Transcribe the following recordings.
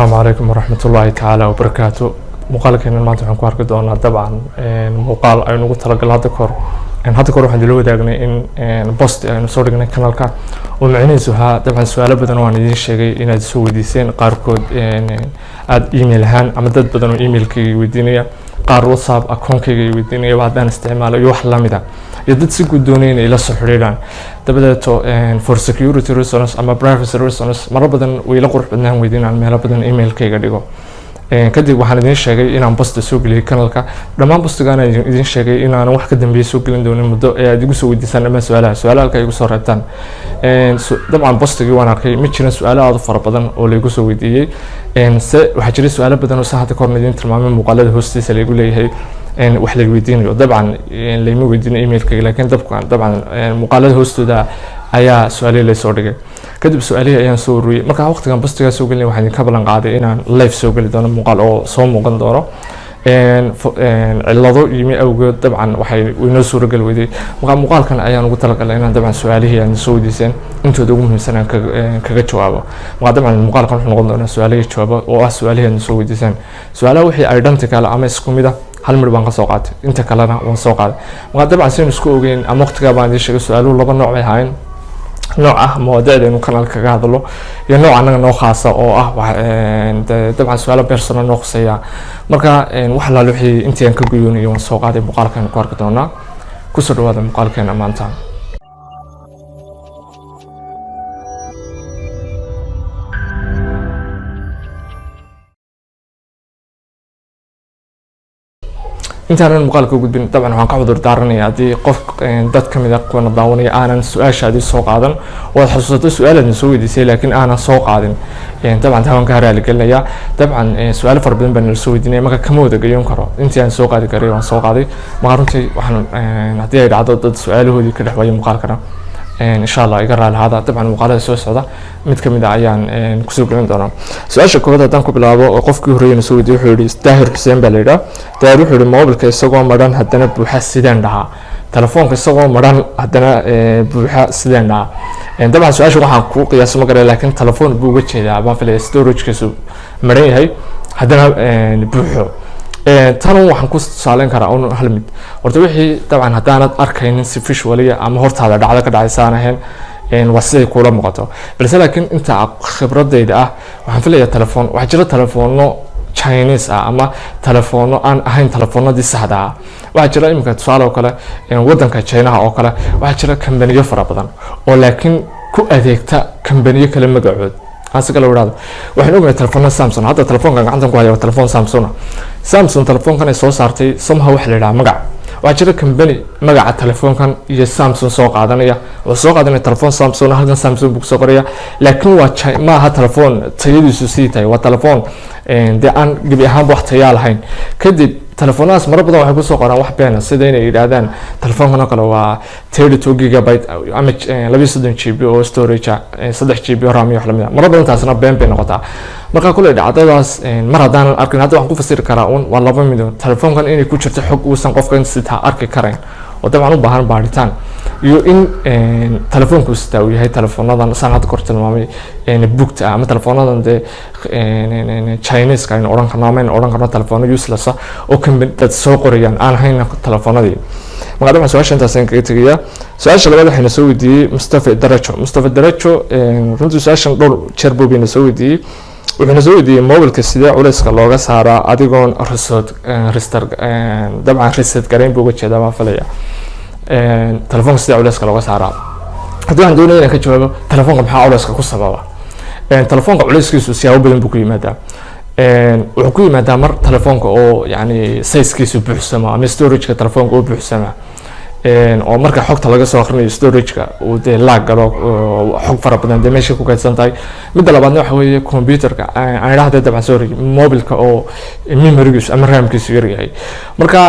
السلام عليكم ورحمة الله تعالى وبركاته. مقالك إن ما تحن كوارك دونا طبعا مقال أي نقطة تلقى هذا كور هذا كور واحد اللي داقنا إن بوست يعني صورنا كنالك ومعني سوها طبعا سؤال بدن وانا دي شيء إن تسوي ديسين قاركود يعني أد إيميل هان أمدد بدن إيميل كي ودينية قار واتساب أكون كي ودينية بعدين استعماله يوحلا مدا يدد سيكون دونين إلى الصحريران تبدأتو for security reasons أما privacy reasons مرة بدن ويلا قرب بدنا ويدين عن مهلا بدن إيميل كي قديقو kadib waxaan idin sheegay inaan post soo geliyo kanalka dhamaan postigaana idin sheegay inaan wax ka dambeeyo soo gelin doonin muddo ee aad igu soo weydiisaan ama su'aalaha igu soo reebtaan dabcan postigii waan arkay ma jirin su'aalo aad u fara badan oo la igu soo weydiiyay se waxa jiray su'aalo badan oo saxda korna idin tilmaamay muuqaalada hoostiisa la igu leeyahay wax la weydiinayo dabcan layma weydiinayo emailkayga laakiin dabcan muuqaalada hoostooda ayaa su'aalo la soo dhigay kadib su'aalaha ayaan soo ururiyay marka waqtigan postiga soo gelinay waxaan ka balan qaaday inaan live soo gali doono muuqaal oo soo muuqan doono cilado yimi awgeed dabcan waxay inoo suuragal weyday muuqaalkan ayaan ugu talagalay inaan dabcan su'aalihii aan soo weydiiseen intooda ugu muhiimsan aan kaga jawaabo dabcan muuqaalkan wuxuu noqon doonaa su'aalihii jawaabo oo ah su'aalihii aan soo weydiiseen su'aalaha wixii identical ama isku mid ah hal mar baan ka soo qaatay inta kalena waan soo qaaday dabcan si isku ogeyn ama waqtiga baan idin sheegay su'aaluhu laba nooc ay ahaayeen nooca مواضيع إنه كان الكجا هذا له ينوع عننا نوع خاصة أو طبعا سؤال بيرسونال نوع خاصية مركا وحلا لوحي أنتي أنك بيوني يوم سوق هذا مقال كان كوارك دونا كسر هذا مقال كان أمانتان intaan muuqaalka ugu gudbin dabcan waxaan ka cudur daaranayaa hadii qof dad kamid ah kuwa daawanaya aanan su'aashaadii soo qaadan oo aad xasuusato su'aalaadna soo weydiisay laakiin aanan soo qaadin dabcan taan ka raali gelinayaa dabcan su'aalo fara badan baan soo weydiinay marka kama wada gayoon karo intii aan soo qaadi karay waan soo qaaday marka runtii waxaan hadii ay dhacdo dad su'aalahoodii ka dhaxwayay muuqaalkana إن شاء الله يقرأ هذا طبعا مقالة سوى السعودة متكم إذا عيان كسوق عندنا سؤال شكوى تنكو بلعبه وقف كهري نسوي دي حوري تاهر حسين بليرة تاهر حوري موبل كيسوق مران هدنا بحسدان لها تلفون كيسوق مران هدنا بحسدان لها طبعا سؤال شو راح نقول قياس مقرأ لكن تلفون بوجه ذا ما في الستورج كيسو مرين هاي هدنا بوحو تانو waxaan ku saaleen karaa oo hal mid horta wixii dabcan hadaanad arkaynin si visually ama hortaada dhacdo ka dhacaysaan ahayn wasay kula muuqato balse laakiin inta khibradeyda ah waxaan filayaa telefoon waxa jira telefoono Chinese ama telefoono aan ahayn telefoonadii saxda ah waxa jira imika tusaale oo kale wadanka China oo kale waxa jira kambaniyo fara badan oo laakiin ku adeegta kambaniyo kale magacood أسأل أولاد وإحنا نقول تلفون سامسونج هذا تلفون كان عندهم قوي تلفون سامسونج تلفون كان يسوي صارتي سمها وحلة لا مقع وأجرى كمبني مقع التلفون كان يسامسونج سوق عدنية وسوق عدنية تلفون سامسونج هذا سامسونج بوكسوقرية لكن ما ها تلفون تيجي سوسيتي وتلفون ده أن جبي أهم بحثيال هين كده تلفونات مرة بدهم يحبوا سوق أنا واحد بينا سيدين يدادن تلفون هنا كله 32 جيجا بايت أم لبي صدق جي بي أو ستوريج صدق جي بي رامي وحلمنا مرة بدهم تاسنا بين قطع مرة كل العدادات مرة دان أركن هذا وحكوا فسير كراون والله بمدون تلفون كان إني كل شيء حق وسنقف كان ستها أرك كرين وطبعا بحر باريتان يو إن تلفون كوستاوي هاي تلفون هذا سنة كورت المامي إن بوكت أما تلفون هذا ده إن Chinese كان أوران كنا تلفون يوسلسا أو كم بتسوق ريان أنا هاي تلفون هذه ما قدام سؤال أنت سنك تجيا سؤال شلون ده حنسوي دي مستفيد درجة رنتو سؤال دور شربو بينسوي دي وبنسوي دي موبل كسيدة ولا سكالوجا سارة أديكون ريستر طبعا ريست كريم بوجه ده ما فليا تلفون سيدة ولا سكالوجا سارة هذا عندنا هنا كتشوفه تلفون بحاول ولا سكالوجا سبابة تلفون قبل سكيسو سياو بدن بكوي ماذا وحكوي ماذا مر تلفون أو يعني سايس كيسو بحسمة أم ستورج كتلفون أو بحسمة oo marka xogta laga soo akhriyo storage-ka oo de lag galo xog fara badan de meesha ku kaydsan tahay mid labaadna waxa weeye computer-ka aan raahday dabcan sorry mobile-ka oo memory-giisu ama RAM-kiisu yar yahay marka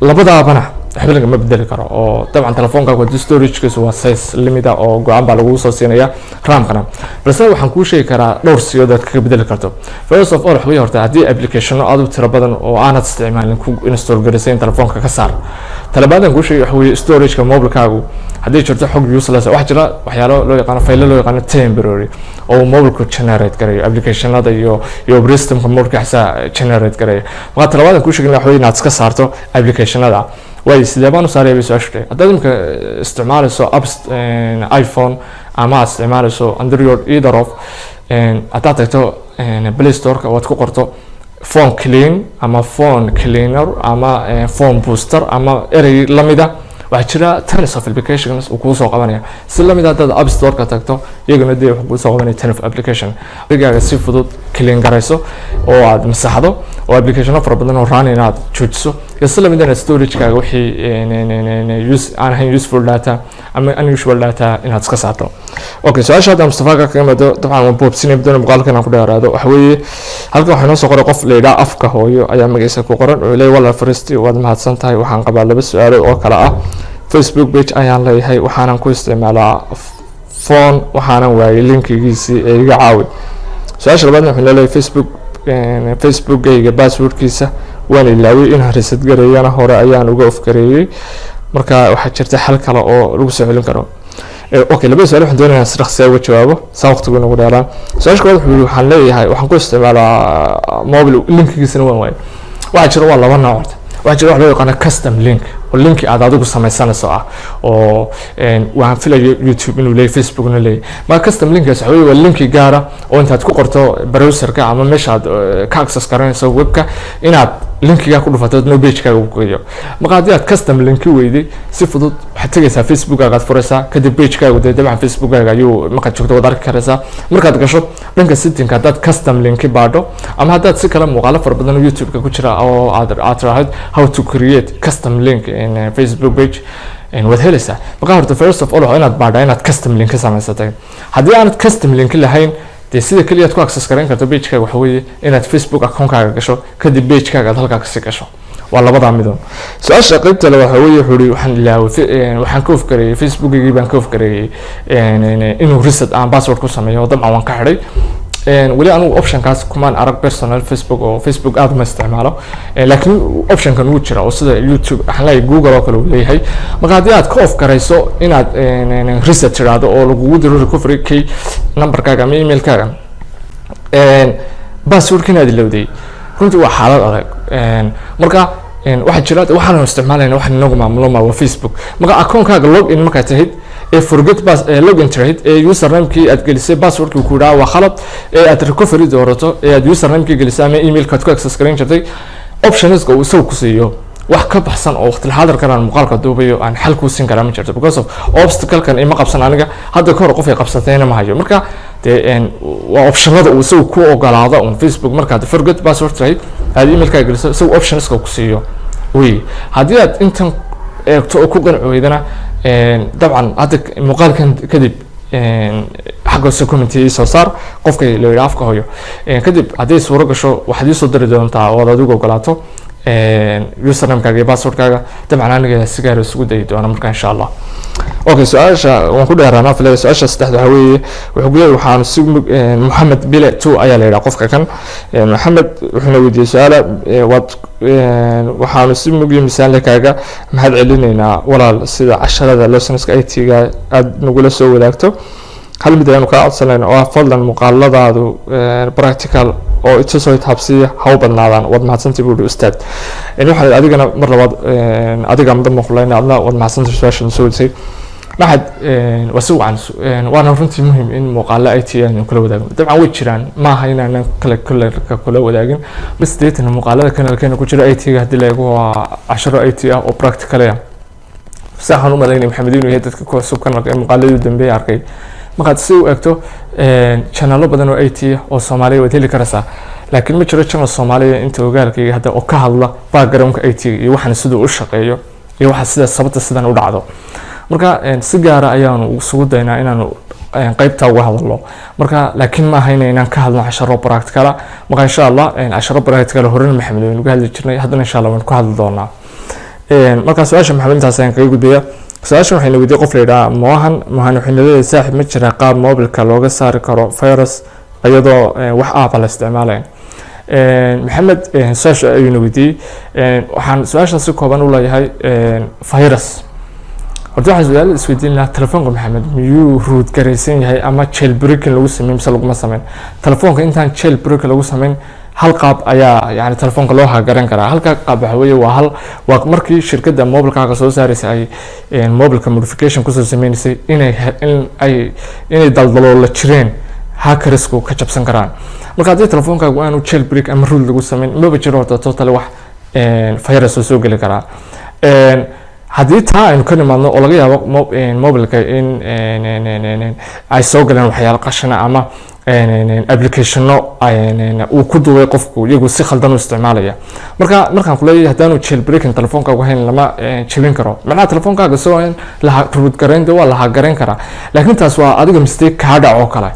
labadaabana waxba lagama bedeli karo oo dabcan telefonkaaga hadii storage-kiisu waa size limita oo go-aan baa lagu soo siinaya RAM-kana balse waxaan kuu sheegi karaa dhowr siyood aad kaga bedeli karto. First of all waxa weeye horta haddii applicationo aad u tiro badan oo aanad isticmaalin ku install garisay in telefoonka ka saar. Talabaadan kuu sheegi waxa weeye storage-ka mobilkaagu haddii jirto xog useless wax jira waxyaalo loo yaqaan file loo yaqaan temporary oo mobilku generate gareeyo applicationada iyo systemka mobilkaasa generate gareeyo. Marka talabaadan kuu sheegin waxa weeye inaad iska saarto applicationada way sidee baan u saarayay su'aashta haddaad imka isticmaalayso apps iPhone ama isticmaalayso Android either of haddaad tagto Play Store-ka waad ku qorto phone clean ama phone cleaner ama phone booster ama erey lamida waxaa jira tons of applications uu kuu soo qabanaya si lamid ah dad App Store ka tagto iyaguna dee wuxuu kuu soo qabanaya ton of application digaaga si fudud clean garayso oo aad masaxdo oo application fara badan oo run inaad joojiso iyo si lamid ah storage-kaaga wixii aan ahayn useful data ama unusual data inaad iska saarto. Okay, su'aasha hadda Mustafa ka kamado dabcan waan boobsinay badana muuqaalkan aan ku dheeraado waxa weeye halkan waxaa noo soo qoray qof leeyahay afka hooyo ayaa magaciisa ku qoran oo leeyahay walaal fariisti waad mahadsan tahay waxaan qabaa laba su'aalo oo kala ah Facebook page ayaan leeyahay waxaanan ku isticmaalaa phone waxaanan waayay linkigiisii ee iga caawi. Su'aasha labaad waxaan leeyahay Facebook-gayga password-kiisa waan ilaaway in reset gareeyana hore ayaan uga ofgareeyay marka waxaa jirta xal kale oo lagu soo celin karo. Okay, laba su'aal waxaan doonayaa si dhaqso ah uga jawaabo sababta ugu dheeraan. Su'aasha koowaad waxaan leeyahay waxaan ku isticmaalaa mobile linkigiisana waan waayay. Waxaa jira waa laba nooc waxaa jira wax loo yaqaan custom link oo linki aad adigu samaysanayso ah oo waan filayo YouTube inuu leeyahay Facebook inuu leeyahay ma custom linkaas waxa weeye waa linki gaara oo intaad ku qorto browser-ka ama meesha aad ka access garanayso webka inaad linkiga ku dhufato no page-kaaga uu geeyo. Marka haddii aad custom linki weyday si fudud waxaad tagaysaa Facebook-kaaga aad furaysaa kadib page-kaaga dabcan Facebook-kaaga ayuu markaad joogto waad arki karaysaa markaad gasho dhanka setting-ka haddaad custom linki baadho ama haddaad si kale muuqaalo fara badan oo YouTube-ka ku jira oo aad raahid how to create custom link in Facebook page waad helaysaa. Marka horta first of all waa inaad baadhaa inaad custom link samaysatay haddii aanad custom link lahayn dee sida kaliya aad ku access garan karto page-kaaga waxa weeye inaad Facebook account-kaaga gasho kadib page-kaaga aad halkaa kasii gasho waa labada midood. Su'aasha qaybta labaad waxa weeye xuri waxaan ilaaway waxaan ka ofgareeyay Facebook-gayga baan ka ofgareeyay inuu reset aan password ku sameeyo dabcan waan ka xidhay weli anigu option-kaas kumaan arag personal Facebook oo Facebook aad ma isticmaalo laakiin option-kan uu jira oo sida YouTube waxaan leeyahay Google oo kale uu leeyahay. Marka haddii aad ka off garayso inaad reset tiraado oo lagugu diro recovery key number-kaaga ama email-kaaga password-ka inaad ilowday runtii waa xaalad adag marka waxaa jira waxaan isticmaalayna waxaan inagu maamulo waa Facebook. Marka account-kaaga login markaad tahid forget login trade username-kii aad gelisay password-kii ku dhaca waa khalad aad recovery doorato aad username-kii gelisay ama email-ka aad ku access garan jirtay options-ka uu soo ku siiyo wax ka baxsan oo waqti xaadir karaan muuqaalka duubayo aan xal ku siin karaa ma jirto because of obstacle-kan ima qabsan aniga hadda ka hor qof ay qabsatayna ma hayo. Marka waa optionada uu soo ku ogolaado on Facebook markaad forget password trade aad email-ka geliso soo options-ka ku siiyo way haddii aad intan eegto oo ku qancoydana dabcan hadda muuqaalkan kadib xagga community soo saar qofka la yiraahdo afka hooyo kadib haddii suuro gasho waxaad soo diri doontaa oo aad adigu ogolaato username-kaaga iyo password-kaaga dabcan aniga si gaar ah isugu dayi doona marka insha Allah. Okay, su'aasha waan ku dheeraanaa filay su'aasha saddexda waxa weeye wuxuu leeyahay waxaan si Mohamed Bile 2 ayaa la yiraahdaa qofka kan Mohamed wuxuuna weydiiyay su'aala waxaan si mugii misaalkaaga maxaad celinaynaa walaal sida casharada lessons-ka IT-ga aad nagula soo wadaagto hal mid ayaan ka codsanayna oo fadlan muuqaaladaadu practical oo inta soo taabsiya ha u badnaadaan wad mahadsantii buu ustaad waxaan adigana mar labaad adiga ma maqlayna adna wad mahadsantii su'aashan soo wadisay maxad wasuucan waana runtii muhiim in muuqaalo IT aan kula wadaagno dabcan way jiraan ma aha inaan kala wadaagin bas deetana muuqaalada kanalkeena ku jira IT-ga hadii lagu waa casharo IT ah oo practical ah saxan u maleynay Maxamed inuu yahay dadka ku cusub kanalka muuqaalada dambe arkay markaad si u eegto channel badan oo IT oo Soomaaliya wada heli karaysaa laakiin ma jiro channel Soomaaliya inta ogaalkayga hadda oo ka hadla background-ka IT iyo waxaan sidoo u shaqeeyo iyo waxa sida sababta sidan u dhacdo. Marka si gaar ah ayaan ugu daynaa inaan qaybta uga hadlo marka laakiin ma aha inaan ka hadlo casharo practical marka insha Allah casharo practical horena Maxamed inuu ka hadli jirnay haddana insha Allah waan ku hadli doonaa marka su-aasha maxamed intaas ayaan kaga gudbaya. su-aashan waxayna weydiiyey qof la yidhaha mohan waxayna leedahay saaxiib ma jira qaab mobilka looga saari karo virus iyadoo wax aaba la isticmaalayn. maxamed su-aasha ayuuna weydiiyey. waxaan su-aashaas si kooban u leeyahay virus. horta waxaan su-aal isweydiin lahaa telefoonka maxamed miyuu root garaysan yahay ama jailbreaking lagu sameyn mise laguma sameyn. telefoonka intaan jailbreak lagu sameyn hal qaab ayaa yani telefoonka loo hagaran karaa. halka qaab waxa weeye waa markii shirkadda mobilkaaga soo saaraysa ay mobilka modification kusoo sameynaysay inay daldaloola jireen hackersku ka jabsan karaan. marka haddii telefoonkaagu aanu jailbreak ama root lagu sameyn maba jiro horta totally wax virus oo soo geli karaa. haddii taa aynu ka nimaadno oo laga yaabo mobilka in ay soo galeen waxyaalo qashina ama applicationo uu ku duubay qofku iyagu si khaldan u isticmaalaya. markaan ku leeyahay haddaanu jailbreaking telefoonkaagu hayn lama jebin karo. macnaha telefoonkaaga isagoo in la root garaynta waa la hagaran karaa, laakiin taas waa adiga mistake kaa dhac oo kale.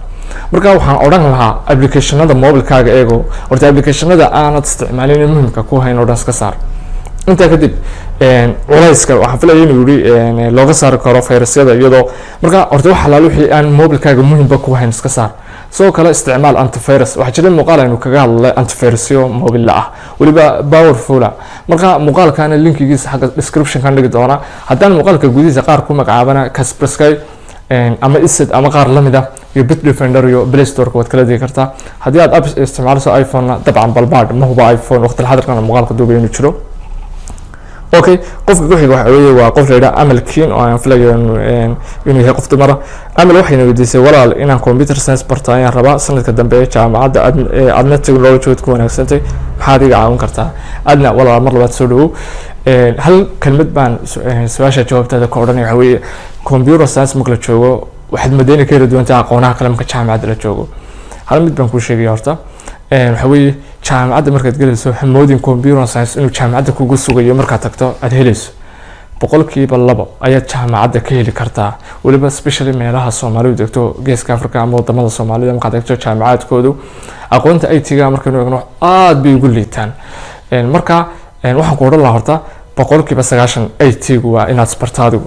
marka waxaan odhan lahaa applicationada mobilkaaga eego horta applicationada aanad isticmaalin muhiimka ku hayn oo dhan iska saar. intaa kadib culayska waxaan filaya inuu yiri looga saari karo virusyada iyadoo marka horta wax xalaal wixii aan mobilkaaga muhiimba ku hayn iska saar. sidoo kale isticmaal antivirus. waxaa jira muuqaal aynu kaga hadlay antivirusyo mobil ah waliba powerful. marka muuqaalkana linkigiisa xagga description kan dhigi doona. haddaan muuqaalka gudihiisa qaar ku magacaabana Kaspersky ama Isid ama qaar lamid ah iyo Bitdefender iyo Play Store waad kala dhigi kartaa. haddii aad app isticmaalayso iPhone dabcan balbaad ma huba iPhone waqti xadirkan muuqaalka duubay inuu jiro. okay qofka ku xiga waxa weeye waa qof la yiraahdo Amal Keen oo aan filayo inuu yahay qof dumar. Amal waxayna weydiisay walaal inaan computer science barto ayaan rabaa sanadka dambe ee jaamacadda adna technology ku wanaagsantay maxaad iga caawin kartaa. adna walaal mar labaad soo dhawow. hal kelmad baan su-aasha jawaabteeda ka odhanaya waxa weeye computer science marka la joogo waxaad madayna ka heli doontaa aqoonaha kale marka jaamacadda la joogo. hal mid baan kuu sheegaya horta waxa weeye jaamacadda markaad galayso hamoodin computer science inuu jaamacadda kugu sugayo markaad tagto aad helayso 2% ayaad jaamacadda ka heli kartaa. waliba especially meelaha Soomaalidu degto geeska Afrika ama wadamada Soomaalida markaad degto jaamacadkoodu aqoonta IT-ga markaynu eegno aad bay ugu liitaan. marka waxaan ku oran lahaa horta 90% IT-gu waa inaad isbartaado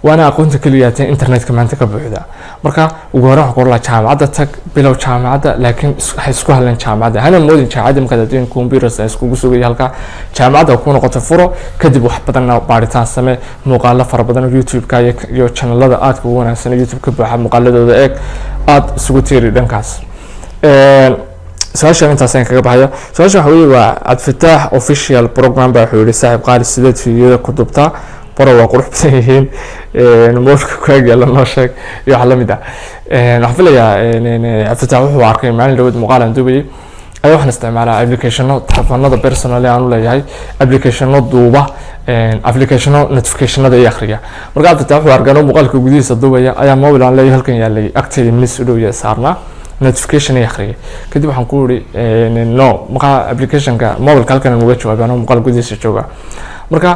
waana aqoonta kaliya ee internetka maanta ka buuxda. marka ugu horreyn waxaan ku oran lahaa jaamacadda tag bilow jaamacadda laakiin waxay isku haleen jaamacadda hana moodin jaamacadda markaad adduun computer science kugu sugay halka jaamacadda ku noqoto furo kadib wax badan baaritaan samee muuqaalo fara badan YouTube-ka iyo channelada aad ugu wanaagsan YouTube-ka buuxa muuqaaladooda eeg aad isugu tiiri dhankaas. su-aasha intaas ayaan kaga baxaya. su-aasha waxa weeye waa Cabdifitaax official program baa wuxuu yiri saaxiib qaali sideed fiidiyada ku dubtaa baro waa qurux badan yihiin moolka ku yaala noo sheeg iyo wax la mid ah. waxaan filayaa Cabdifitaax wuxuu arkay maalin dhawad muuqaal aan duubay ayaa waxaan isticmaalaa applicationo telefoonada personal aan u leeyahay applicationo duuba applicationo notificationada ay akhriya. marka Cabdifitaax wuxuu arkay muuqaalka gudihiisa duubaya ayaa mobile aan leeyahay halkan yaalay agteeda minis u dhow yahay saarna notification ay akhriya. kadib waxaan ku yiri no marka applicationka mobile halkan uga jawaabaan muuqaal gudihiisa jooga. marka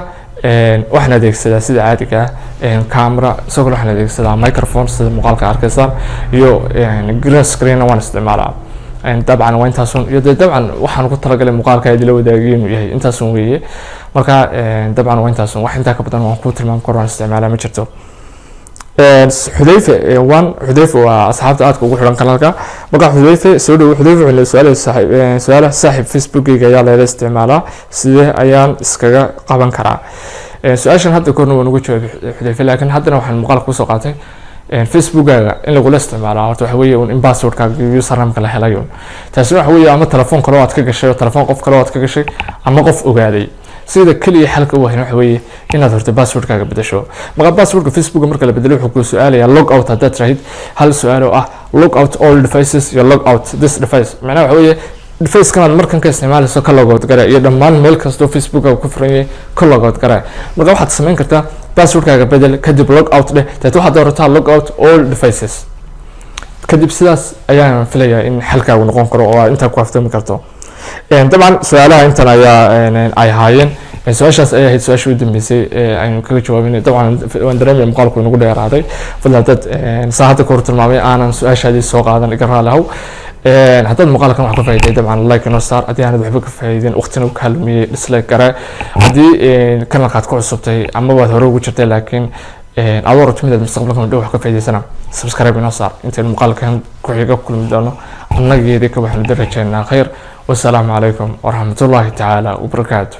waxaan adeegsadaa sida caadiga ah camera isagoo waxaan adeegsadaa microphone sida muuqaalka arkaysan iyo green screen waan isticmaalaa. dabcan waa intaasun iyo dabcan waxaan ku talagalay muuqaalka ay la wadaagay inuu yahay intaasun weeye. marka dabcan waa intaasun wax inta ka badan waan ku tilmaam karo waan isticmaalaa ma jirto. Xudayfe waa asxaabta aadka ugu xiran kanaalka. marka Xudayfe soo dhaw Xudayfe wuxuu su'aalaha saaxiib Facebook-gayga ayaa la isticmaalaa sidee ayaan iskaga qaban karaa. su-aashan hadda korna waan ugu jawaabay Xudayfe laakiin haddana waxaan muuqaal ku soo qaatay Facebook-gaaga in lagu isticmaalo horta waxa weeye in password-kaaga iyo username-ka la helayo. taasi waxa weeye ama telefoon kale oo aad ka gashay oo telefoon qof kale oo aad ka gashay ama qof ogaaday. sida kaliya xalka waxa weeye inaad horta password-kaaga bedesho. marka password-ka Facebook marka la bedelo wuxuu ku su'aalayaa log out haddaad tiraahid hal su'aal oo ah log out all devices iyo log out this device. macnaha waxa weeye device kan markan ka isticmaalayso ka log out garay iyo dhammaan meel kasta Facebook-ka ku furan yahay ka log out garay. marka waxaad sameyn kartaa password-kaaga bedel kadib log out dheh taasoo waxaad doorataa log out all devices. kadib sidaas ayaan filayaa in xalkaagu noqon karo oo inta ku aftami karto. طبعا سؤالها انت اي هاين su-aashaas ay ahayd su-aashii u dambeysay aynu kaga jawaabinay. dabcan waan dareemaya muuqaalku inagu dheeraaday fadlan dad saa hadda ka hor tilmaamay aanan su-aashaadii soo qaadan iga raali ahow. haddaad muuqaalkan wax ka faa'iiday dabcan like inoo saar haddii aanad waxba ka faa'iidin waqtina u kaalmiyey dislike gare haddii kanalkaad ku cusubtay ama waad hore ugu jirtay laakiin adoo rabto midaad mustaqbalkan dhow wax ka faa'iidaysana subscribe inoo saar intaynu muuqaalkan ku xiga kulmi doono annageedii ka waxaanu rajaynaa khayr wasalaamu calaykum waraxmatullaahi tacaala wabarakaatu